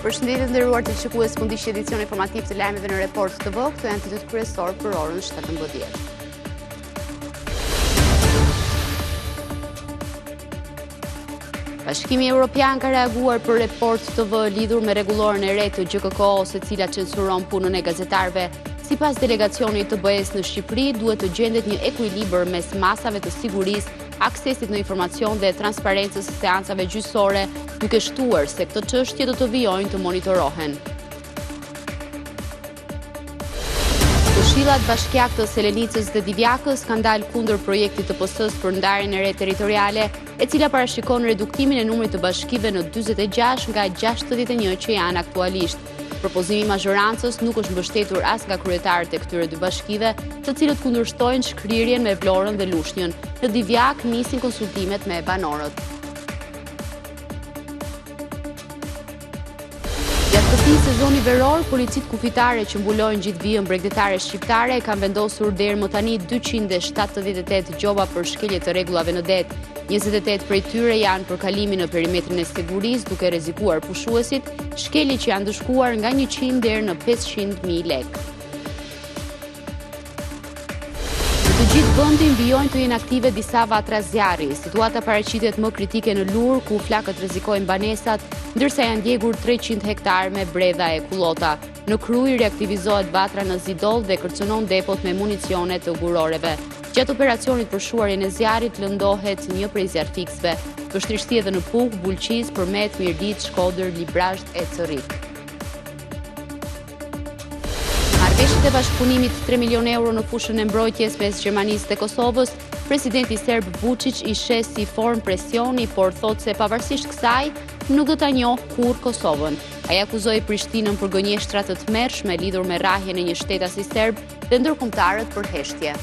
Përshëndetje të nderuar të shikues, fundi edicion informativ të lajmeve në Report TV, këto janë titujt kryesor për orën 17. Bashkimi Evropian ka reaguar për Report TV lidhur me rregulloren e re të GKK, se cila censuron punën e gazetarëve. Sipas delegacionit të BE-s në Shqipëri, duhet të gjendet një ekuilibër mes masave të sigurisë, aksesit në informacion dhe transparencës së seancave gjyqësore, duke shtuar se këtë çështje do të vijojnë të monitorohen. Këshillat bashkiake të Selenicës dhe Divjakës kanë dalë kundër projektit të PS-s për ndarjen e re territoriale, e cila parashikon reduktimin e numrit të bashkive në 46 nga 61 që janë aktualisht. Propozimi i mazhorancës nuk është mbështetur as nga kryetarët e këtyre dy bashkive, të cilët kundërshtojnë shkrirjen me Vlorën dhe Lushnjën. Në Divjak nisin konsultimet me banorët. Gjatë këtij sezoni veror, policitë kufitare që mbulojnë gjithë vijën bregdetare shqiptare kanë vendosur deri më tani 278 gjoba për shkelje të rregullave në det. 28 prej tyre janë për kalimin në perimetrin e sigurisë, duke rrezikuar pushuesit, shkelje që janë dëshkuar nga 100 deri në 500.000 lekë. Në të gjithë vendin vijojnë të jenë aktive disa vatra zjarri. Situata paraqitet më kritike në Lur, ku flakët rrezikojnë banesat, ndërsa janë djegur 300 hektar me bredha e kullota. Në Kruj reaktivizohet vatra në Zidoll dhe kërcënon depot me municione të guroreve. Gjatë operacionit për shuarjen e zjarrit lëndohet një prej zjarrfiksëve. Vështirësi edhe në Puk, Bulqiz, Përmet, Mirdit, Shkodër, Librazht e Corrik. Marrëveshjet e bashkëpunimit 3 milion euro në fushën e mbrojtjes mes Gjermanisë dhe Kosovës, presidenti serb Vučić i sheh si formë presioni, por thotë se pavarësisht kësaj nuk do ta njohë kurrë Kosovën. Ai akuzoi Prishtinën për gënjeshtra të tmerrshme lidhur me rrahjen e një shtetasi serb dhe ndërkombëtarët për heshtje.